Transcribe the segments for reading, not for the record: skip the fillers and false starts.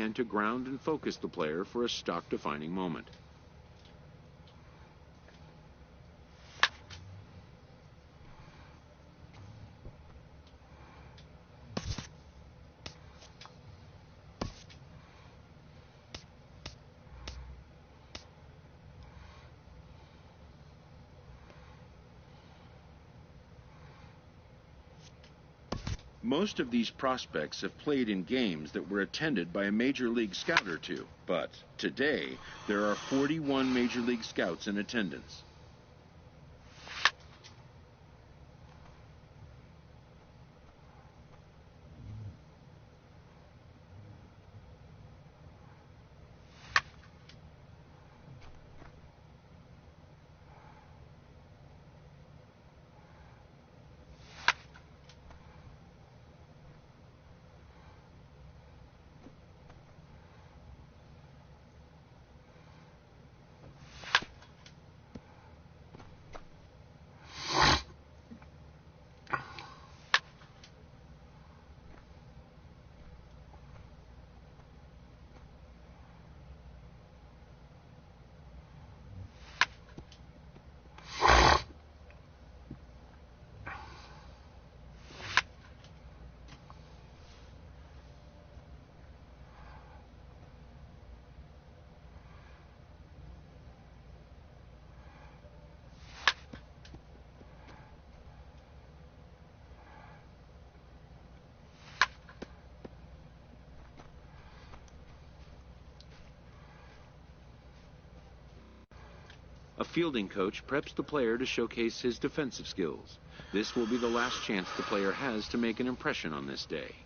designed to ground and focus the player for a stock-defining moment. Most of these prospects have played in games that were attended by a Major League scout or two, but today there are 41 Major League scouts in attendance. A fielding coach preps the player to showcase his defensive skills. This will be the last chance the player has to make an impression on this day.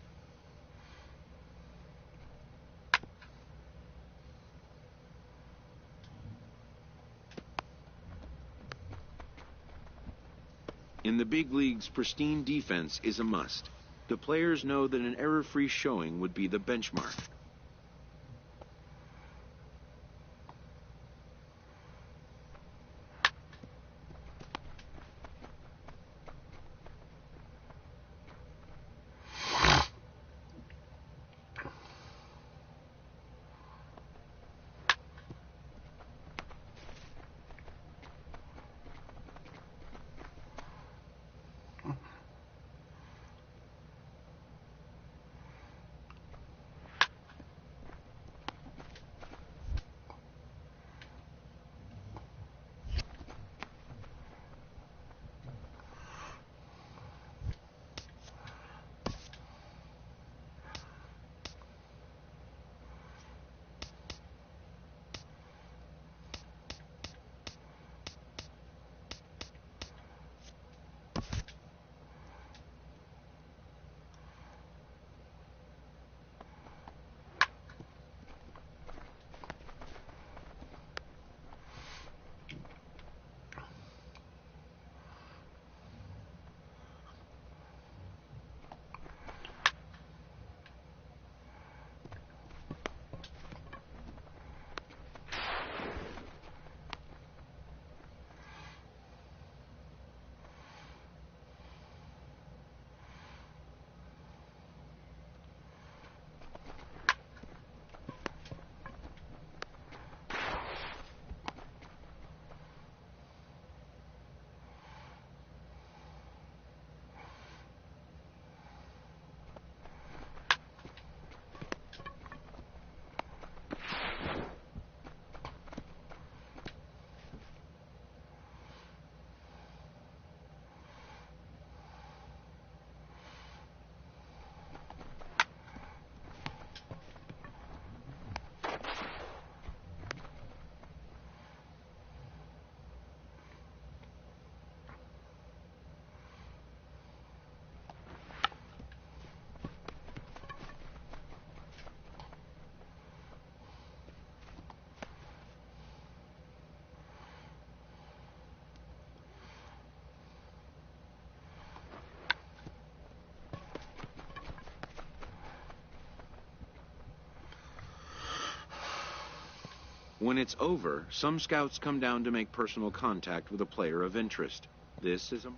In the big leagues, pristine defense is a must. The players know that an error-free showing would be the benchmark. When it's over, some scouts come down to make personal contact with a player of interest. This is a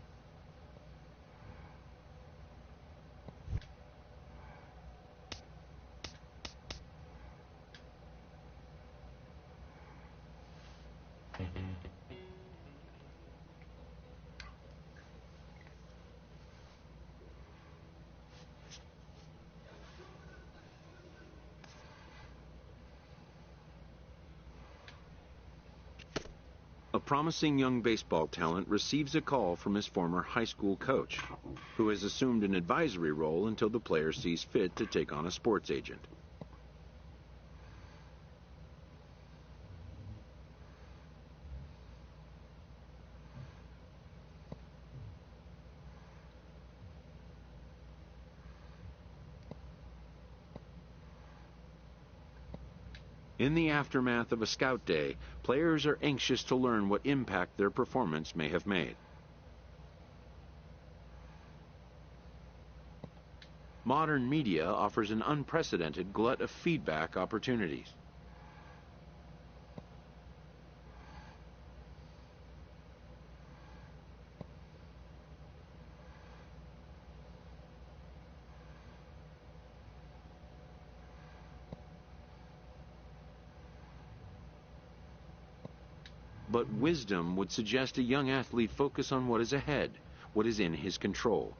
A promising young baseball talent receives a call from his former high school coach, who has assumed an advisory role until the player sees fit to take on a sports agent. In the aftermath of a scout day, players are anxious to learn what impact their performance may have made. Modern media offers an unprecedented glut of feedback opportunities. But wisdom would suggest a young athlete focus on what is ahead, what is in his control.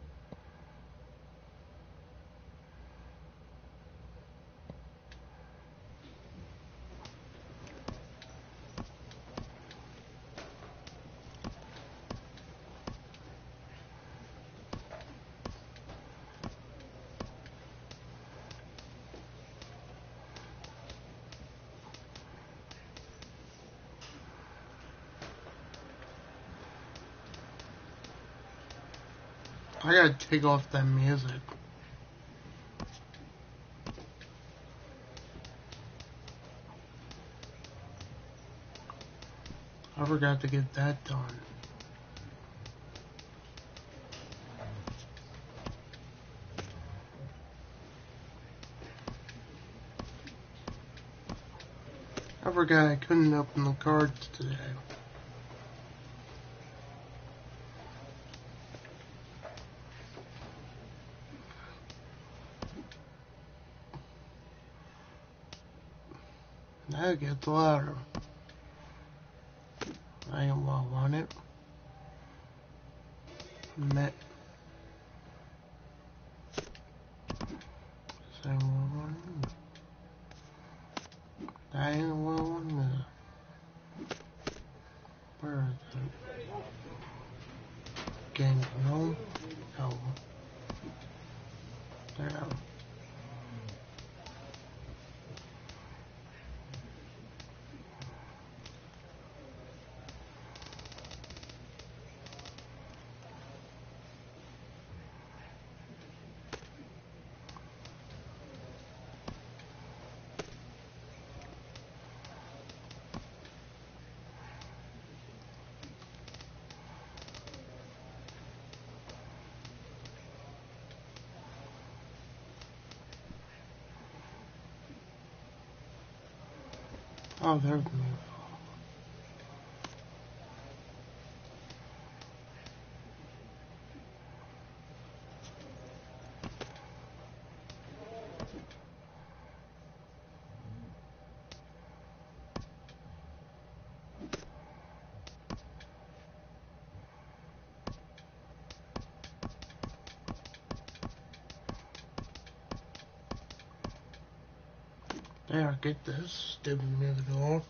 I gotta take off that music. I forgot to get that done. I forgot I couldn't open the cards today. That gets louder. I don't want it. Met. I ain't what I want to. Where is it? Game home? No. There. Oh, there's me. There, get this stupid music off.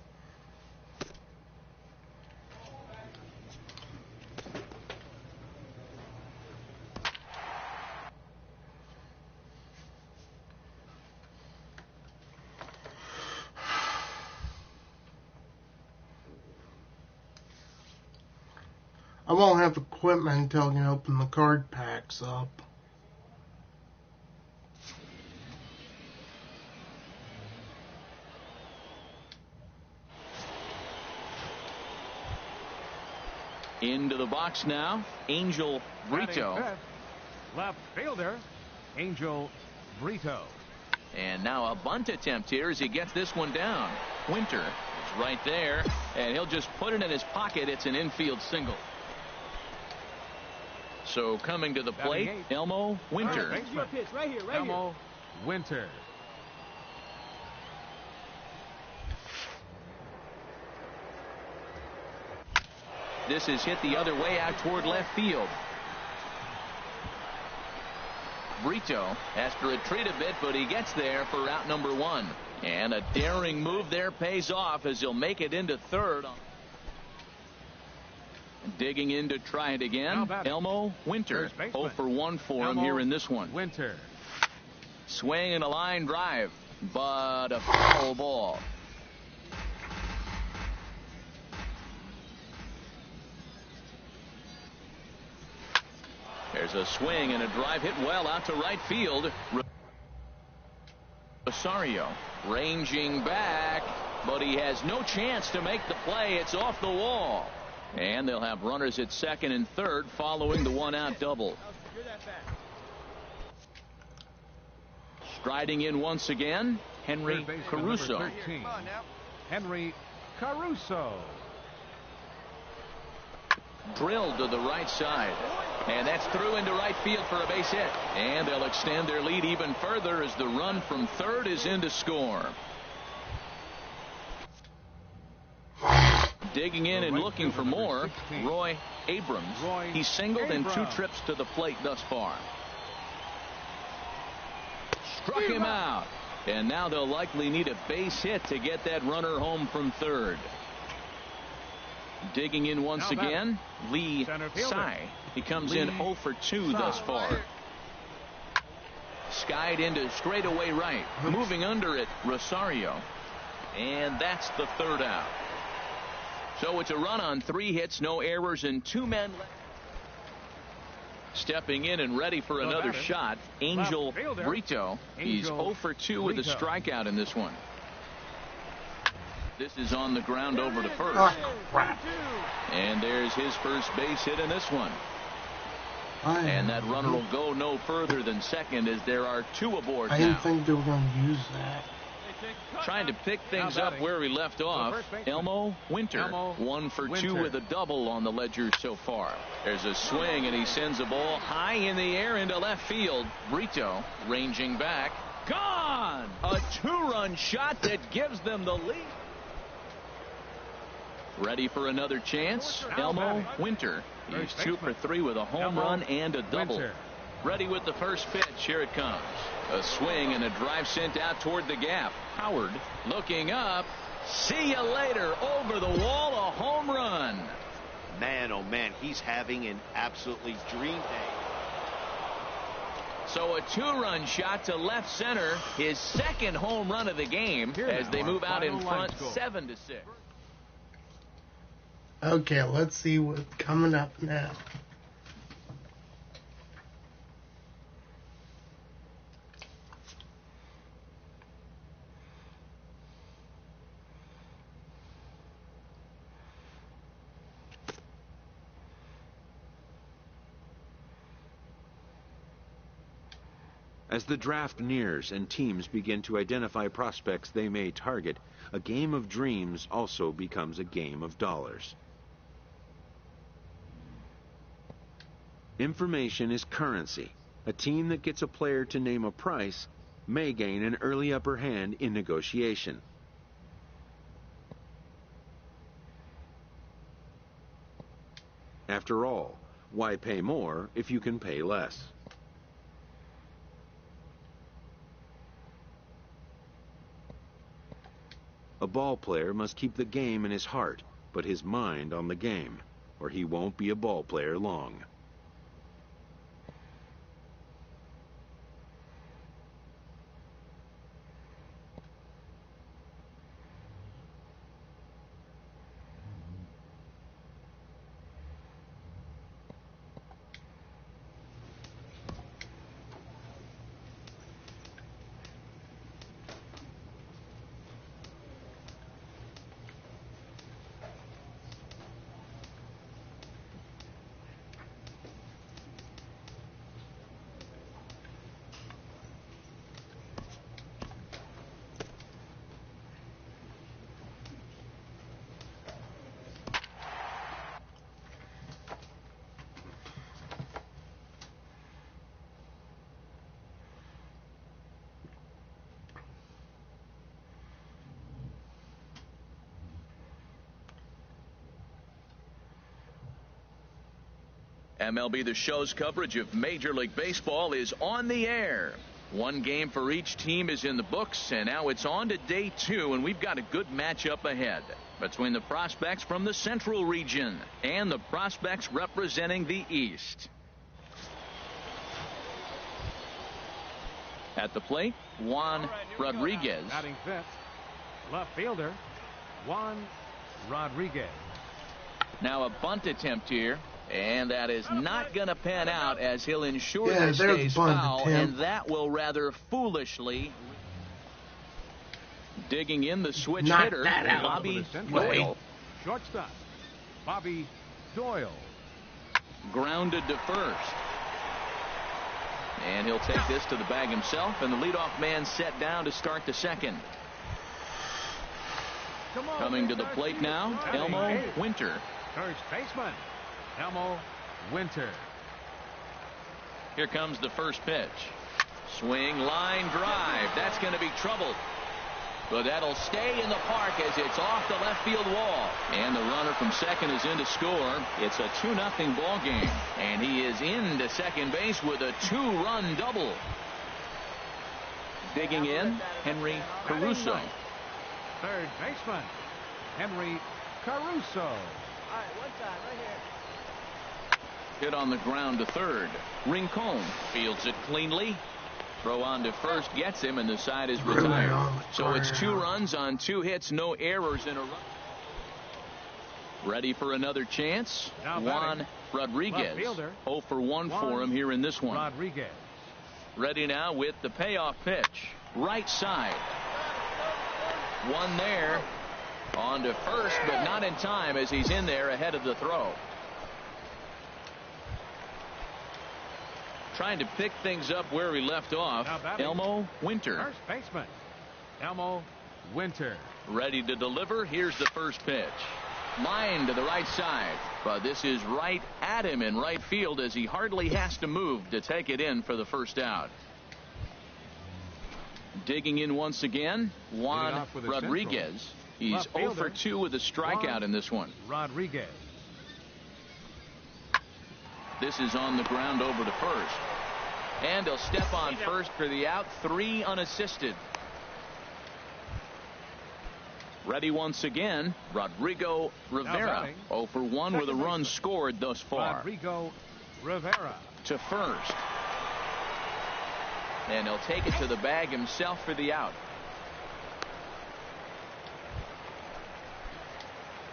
I won't have equipment until I can open the card packs up. Into the box now, Angel Brito. Left fielder, Angel Brito. And now a bunt attempt here as he gets this one down. Winter is right there, and he'll just put it in his pocket. It's an infield single. So coming to the plate, Elmo Winter. Right here. Elmo Winter. This is hit the other way out toward left field. Brito has to retreat a bit, but he gets there for out number 1. And a daring move there pays off as he'll make it into third. Digging in to try it again, Elmo Winter. 0 for 1 for him here in this one. Winter. Swing and a line drive, but a foul ball. There's a swing and a drive hit well out to right field. Rosario ranging back, but he has no chance to make the play. It's off the wall. And they'll have runners at second and third following the one-out double. Striding in once again, Henry Caruso. Henry Caruso. Drilled to the right side. And that's through into right field for a base hit. And they'll extend their lead even further as the run from third is in to score. Digging in and looking for more, Roy Abrams. He's singled in 2 trips to the plate thus far. Struck him out. And now they'll likely need a base hit to get that runner home from third. Digging in once again, Lee Sy. He comes in 0 for 2 thus far. Skied into straightaway right. Moving under it, Rosario. And that's the third out. So it's a run on 3 hits, no errors, and 2 men left. Stepping in and ready for another shot, Angel Brito. He's 0 for 2 with a strikeout in this one. This is on the ground over to first. Oh, crap. And there's his first base hit in this one. And that runner will go no further than second as there are 2 aboard now. I didn't think they were going to use that. Trying to pick things up where we left off, Elmo Winter. 1 for 2 with a double on the ledger so far. There's a swing and he sends a ball high in the air into left field. Brito ranging back. Gone! A 2-run shot that gives them the lead. Ready for another chance, Elmo Winter. He's 2 for 3 with a home run and a double. Ready with the first pitch. Here it comes. A swing and a drive sent out toward the gap. Howard looking up. See you later. Over the wall, a home run. Man, oh man, he's having an absolutely dream day. So a 2-run shot to left center. His second home run of the game as they move out in front 7-6. Okay, let's see what's coming up now. As the draft nears and teams begin to identify prospects they may target, a game of dreams also becomes a game of dollars. Information is currency. A team that gets a player to name a price may gain an early upper hand in negotiation. After all, why pay more if you can pay less? A ball player must keep the game in his heart, but his mind on the game, or he won't be a ball player long. MLB The Show's coverage of Major League Baseball is on the air. One game for each team is in the books, and now it's on to day 2, and we've got a good matchup ahead between the prospects from the Central region and the prospects representing the East. At the plate, Juan Rodriguez. Batting fifth, left fielder, Juan Rodriguez. Now a bunt attempt here, and that is not going to pan out as he'll ensure that it there's stays bunt foul, attempt. and that will rather foolishly. Digging in the switch Knock hitter, that out. Bobby Wait. Doyle. Shortstop, Bobby Doyle. Grounded to first. And he'll take this to the bag himself, and the leadoff man set down to start the second. Coming to the plate now, Elmo Winter. First baseman, Elmo Winter. Here comes the first pitch. Swing, line, drive. That's going to be trouble. But that'll stay in the park as it's off the left field wall. And the runner from second is in to score. It's a 2-0 ball game. And he is into second base with a 2-run double. Digging in, Henry Caruso. Third baseman, Henry Caruso. Hit on the ground to third. Rincon fields it cleanly. Throw on to first gets him, and the side is retired. So it's 2 runs on 2 hits, no errors in a run. Ready for another chance? Juan Rodriguez. 0 for 1 for him here in this one. Rodriguez. Ready now with the payoff pitch. Right side. One there. On to first, but not in time as he's in there ahead of the throw. Trying to pick things up where we left off. Elmo Winter. First baseman, Elmo Winter. Ready to deliver. Here's the first pitch. Line to the right side. But this is right at him in right field as he hardly has to move to take it in for the first out. Digging in once again, Juan Rodriguez. He's 0 for 2 with a strikeout in this one. Rodriguez. This is on the ground over to first. And he'll step on first for the out. 3 unassisted. Ready once again, Rodrigo Rivera. 0 for 1 with a run scored thus far. Rodrigo Rivera. To first. And he'll take it to the bag himself for the out.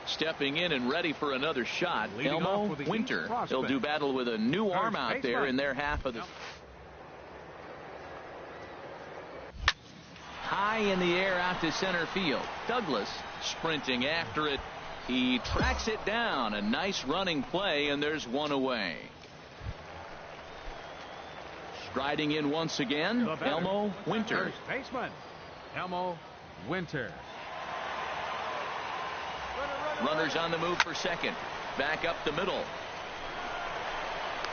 Stepping in and ready for another shot, Elmo Winter. He'll do battle with a new arm out there in their half of the. High in the air out to center field. Douglas sprinting after it. He tracks it down. A nice running play, and there's one away. Striding in once again, Elmo Winter. First baseman, Elmo Winter. Runners on the move for second. Back up the middle.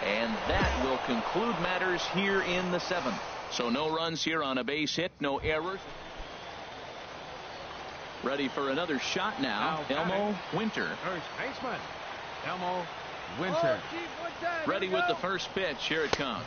And that will conclude matters here in the 7th. So no runs here on a base hit, no errors. Ready for another shot now, Elmo Winter. First baseman, Elmo Winter. Ready with the first pitch. Here it comes.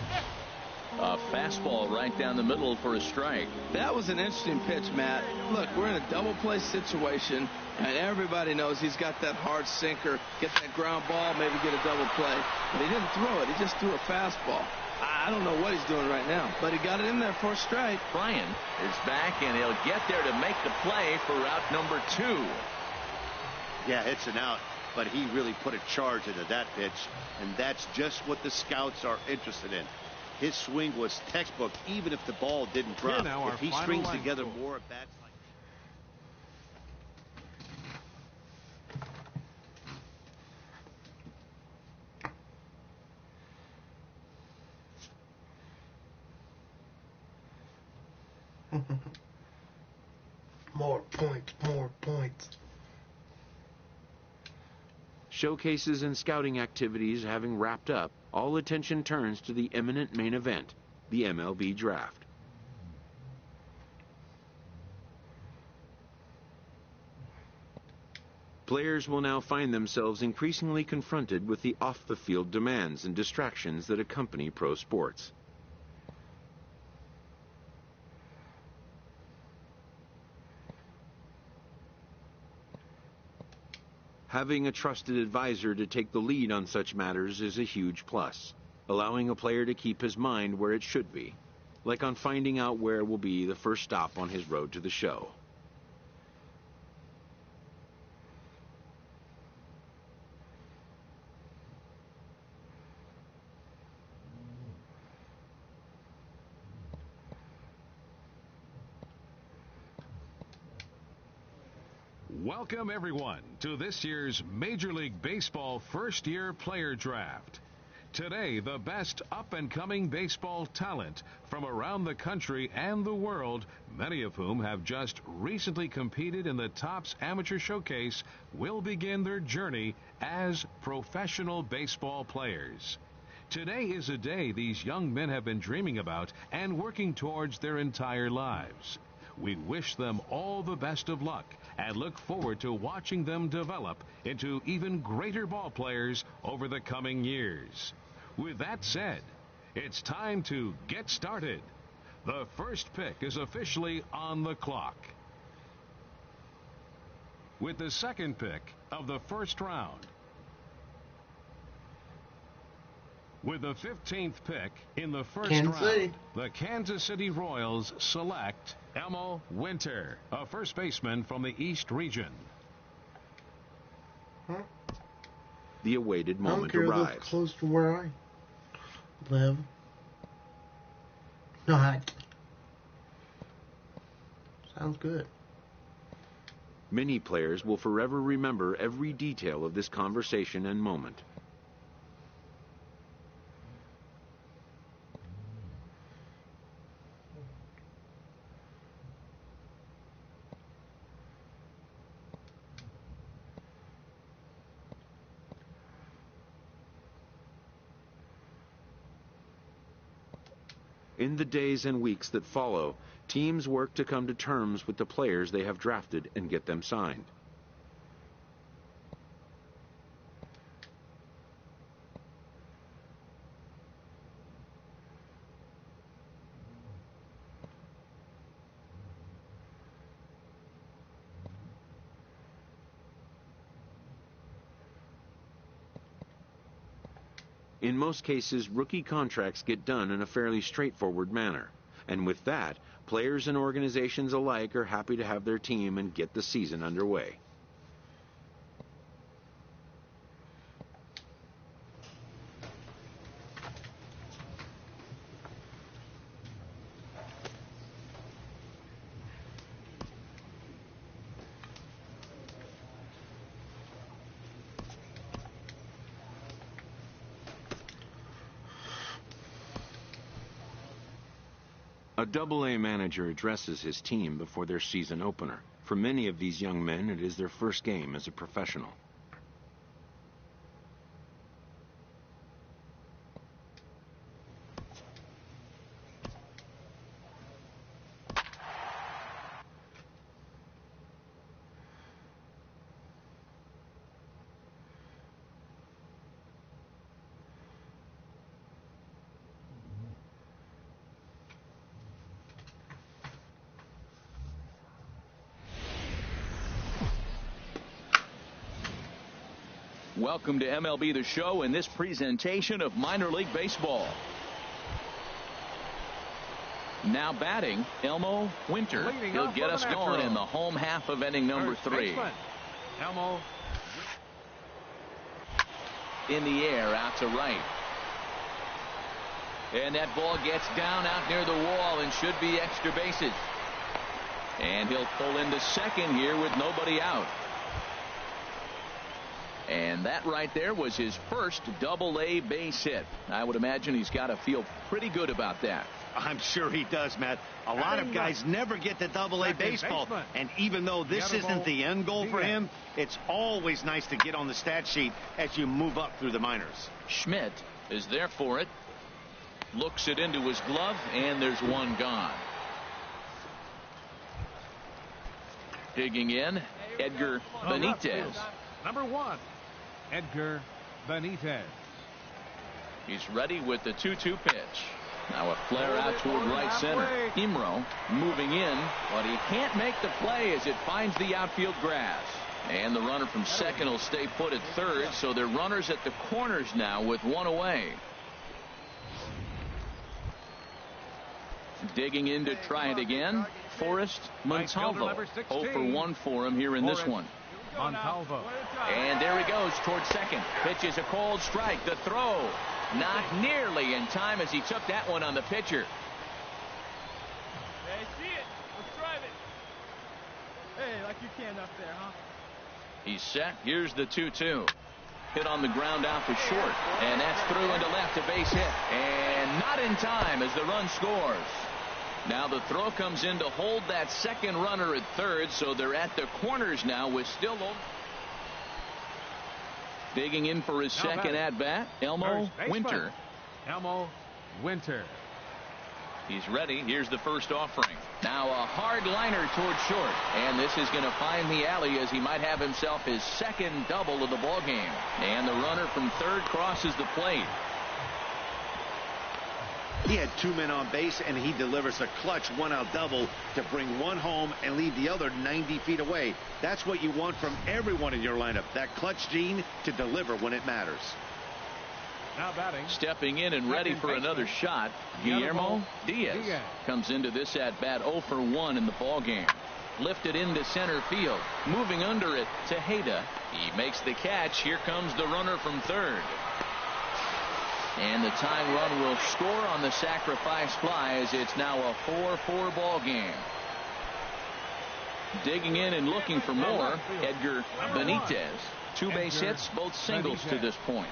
A fastball right down the middle for a strike. That was an interesting pitch, Matt. Look, we're in a double play situation, and everybody knows he's got that hard sinker, get that ground ball, maybe get a double play. But he didn't throw it. He just threw a fastball. I don't know what he's doing right now, but he got it in there for a strike. Bryan is back, and he'll get there to make the play for route number 2. Yeah, it's an out, but he really put a charge into that pitch, and that's just what the scouts are interested in. His swing was textbook, even if the ball didn't drop. If he strings together more at bats like More points, more points. Showcases and scouting activities having wrapped up, all attention turns to the imminent main event, the MLB Draft. Players will now find themselves increasingly confronted with the off-the-field demands and distractions that accompany pro sports. Having a trusted advisor to take the lead on such matters is a huge plus, allowing a player to keep his mind where it should be, like on finding out where will be the first stop on his road to the show. Welcome, everyone, to this year's Major League Baseball first-year player draft. Today, the best up-and-coming baseball talent from around the country and the world, many of whom have just recently competed in the Topps Amateur Showcase, will begin their journey as professional baseball players. Today is a day these young men have been dreaming about and working towards their entire lives. We wish them all the best of luck and look forward to watching them develop into even greater ball players over the coming years. With that said, it's time to get started. The first pick is officially on the clock. With the second pick of the first round, with the 15th pick in the first round, the Kansas City Royals select Elmo Winter, a first baseman from the East region. The awaited moment I don't care arrives. that's close to where I live. Not. Sounds good. Many players will forever remember every detail of this conversation and moment. In the days and weeks that follow, teams work to come to terms with the players they have drafted and get them signed. In most cases, rookie contracts get done in a fairly straightforward manner. And with that, players and organizations alike are happy to have their team and get the season underway. A Double-A manager addresses his team before their season opener. For many of these young men, it is their first game as a professional. Welcome to MLB The Show and this presentation of minor league baseball. Now batting, Elmo Winter. He'll get us going in the home half of inning number 3. Elmo. In the air, out to right. And that ball gets down out near the wall and should be extra bases. And he'll pull into second here with nobody out. And that right there was his first Double-A base hit. I would imagine he's got to feel pretty good about that. I'm sure he does, Matt. A lot of guys never get to Double-A baseball. And even though this isn't the end goal for him, it's always nice to get on the stat sheet as you move up through the minors. Schmidt is there for it. Looks it into his glove, and there's one gone. Digging in, Edgar Benitez. Number 1, Edgar Benitez. He's ready with the 2-2 pitch. Now a flare out toward right center. Imro moving in, but he can't make the play as it finds the outfield grass. And the runner from second will stay put at third, so they're runners at the corners now with one away. Digging in to try it again, Forrest Montalvo. 0 for 1 for him here in this one. Montalvo. And there he goes towards second. Pitches a cold strike. The throw not nearly in time as he took that one on the pitcher. Hey, see it. Let's drive it. Hey, like you can up there, huh? He's set. Here's the 2-2. Hit on the ground out to short. And that's through into left, a base hit. And not in time as the run scores. Now the throw comes in to hold that second runner at third, so they're at the corners now with still digging in for his second at bat, Elmo Winter. Elmo Winter. He's ready. Here's the first offering. Now a hard liner toward short, and this is going to find the alley as he might have himself his second double of the ball game. And the runner from third crosses the plate. He had 2 men on base, and he delivers a clutch 1-out double to bring one home and leave the other 90 feet away. That's what you want from everyone in your lineup, that clutch gene to deliver when it matters. Now batting. Stepping in and ready for another shot, Guillermo Diaz comes into this at bat 0 for 1 in the ball game. Lifted into center field, moving under it to Tejeda. He makes the catch. Here comes the runner from third. And the tying run will score on the sacrifice fly as it's now a 4-4 ball game. Digging in and looking for more, Edgar Benitez. 2 base hits, both singles to this point.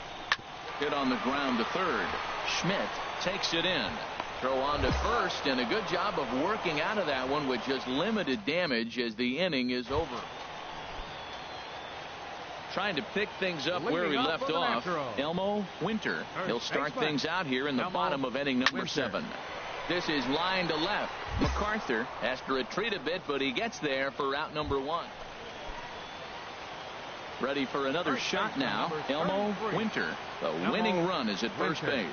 Hit on the ground to third. Schmidt takes it in. Throw on to first, and a good job of working out of that one with just limited damage as the inning is over. Trying to pick things up where he left off, Elmo Winter. He'll start things out here in the bottom of inning number 7. This is line to left. MacArthur has to retreat a bit, but he gets there for out number 1. Ready for another shot now, Elmo Winter. The winning run is at first base.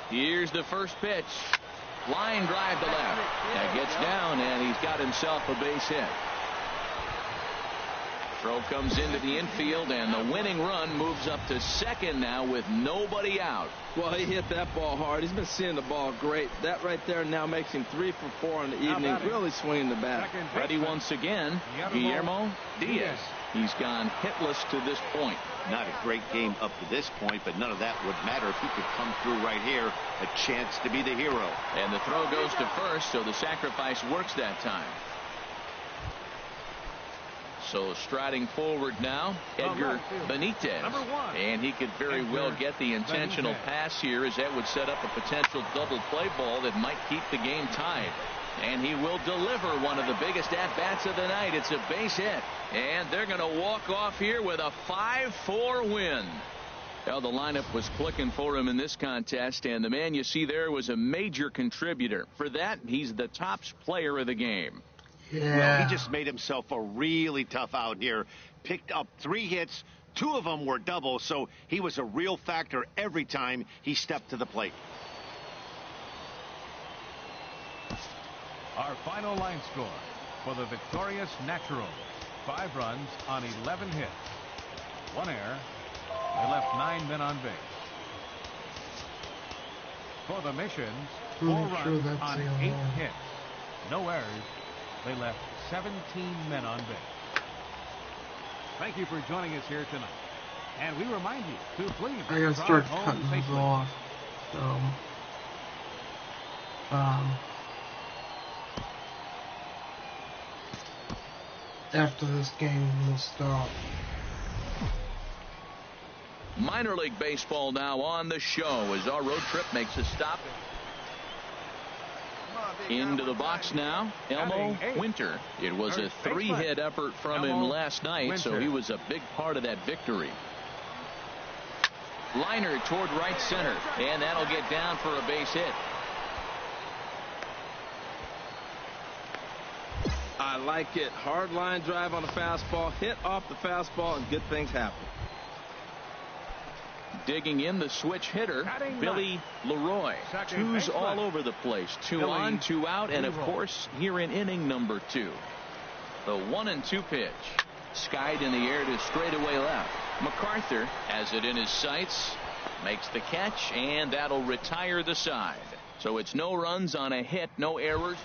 Here's the first pitch. Line drive to left. That gets down, and he's got himself a base hit. Throw comes into the infield, and the winning run moves up to second now with nobody out. Well, he hit that ball hard. He's been seeing the ball great. That right there now makes him 3 for 4 in the evening. Really swinging the bat. Ready once again, Guillermo Diaz. He's gone hitless to this point. Not a great game up to this point, but none of that would matter if he could come through right here. A chance to be the hero. And the throw goes to first, so the sacrifice works that time. So striding forward now, Edgar Benitez. And he could very well get the intentional pass here, as that would set up a potential double play ball that might keep the game tied. And he will deliver one of the biggest at-bats of the night. It's a base hit. And they're going to walk off here with a 5-4 win. Well, the lineup was clicking for him in this contest, and the man you see there was a major contributor. For that, he's the top player of the game. Yeah. Well, he just made himself a really tough out here. Picked up 3 hits. 2 of them were doubles, so he was a real factor every time he stepped to the plate. Our final line score for the victorious Naturals. 5 runs on 11 hits. 1 error. They left 9 men on base. For the Missions, 4 runs on 8 hits. No errors. They left 17 men on base. Thank you for joining us here tonight. And we remind you to please I gotta start cutting this off. So, after this game, we'll stop. Minor League Baseball now on the show as our road trip makes a stop. Into the box now, Elmo Winter. It was a 3-hit effort from him last night, so he was a big part of that victory. Liner toward right center, and that'll get down for a base hit. I like it. Hard line drive on the fastball, hit off the fastball, and good things happen. Digging in the switch hitter, Billy Leroy. Twos all over the place. 2 on, 2 out, and of course, here in inning number 2. The 1-2 pitch. Skied in the air to straightaway left. MacArthur has it in his sights. Makes the catch, and that'll retire the side. So it's no runs on a hit, no errors.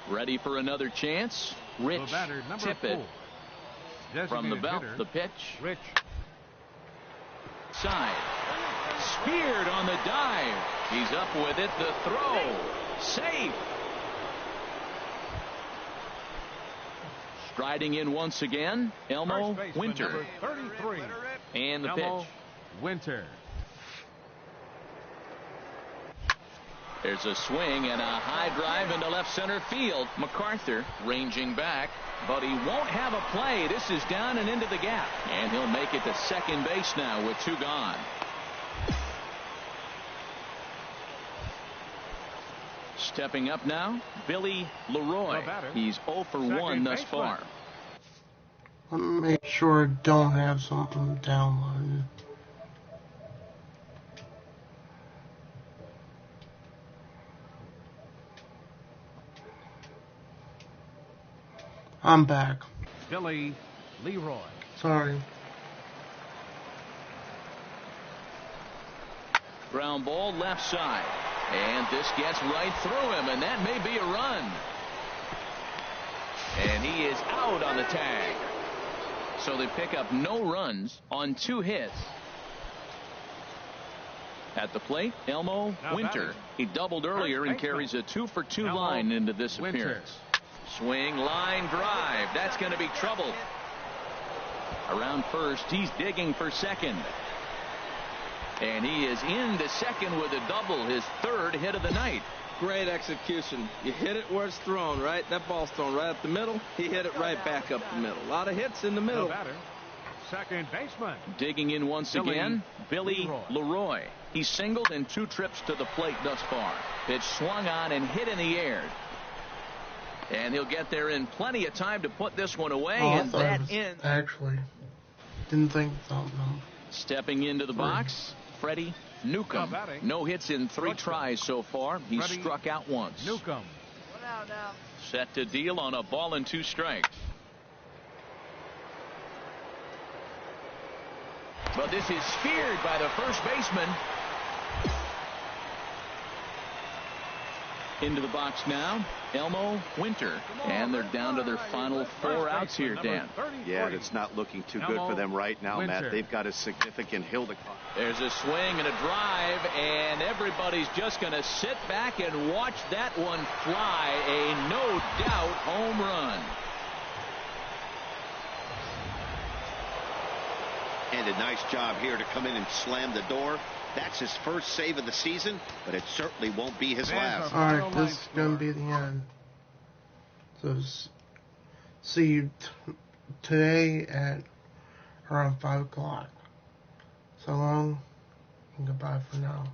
Ready for another chance. Rich Tippett from the belt. The pitch. Rich. Side. Speared on the dive. He's up with it. The throw. Safe. Striding in once again, Elmo Winter. 33. And the Elmo pitch. Winter. There's a swing and a high drive into left center field. MacArthur ranging back, but he won't have a play. This is down and into the gap. And he'll make it to second base now with 2 gone. Stepping up now, Billy Leroy. He's 0 for 1 thus far. Let me make sure I don't have something downloaded. I'm back. Billy Leroy. Sorry. Ground ball left side. And this gets right through him, and that may be a run. And he is out on the tag. So they pick up no runs on 2 hits. At the plate, Elmo Winter. He doubled earlier and carries a 2 for 2 line into this appearance. Swing, line, drive. That's going to be trouble. Around first, he's digging for second. And he is into second with a double, his 3rd hit of the night. Great execution. You hit it where it's thrown, right? That ball's thrown right up the middle. He hit it right back up the middle. A lot of hits in the middle. Second baseman. Digging in once again, Billy Leroy. He's singled in 2 trips to the plate thus far. Pitch swung on and hit in the air. And he'll get there in plenty of time to put this one away, and that ends. Actually, didn't think something. Stepping into the box, Freddie Newcomb. No hits in 3 tries so far. He's struck out once. Newcomb. Set to deal on a ball and 2 strikes. But this is speared by the first baseman. Into the box now, Elmo Winter. And they're down to their final 4 outs here, Dan. Yeah, it's not looking too good for them right now, Matt. They've got a significant hill to climb. There's a swing and a drive, and everybody's just going to sit back and watch that one fly. A no-doubt home run. And a nice job here to come in and slam the door. That's his first save of the season, but it certainly won't be his last. Alright, this is going to be the end. So, see you today at around 5 o'clock. So long, and goodbye for now.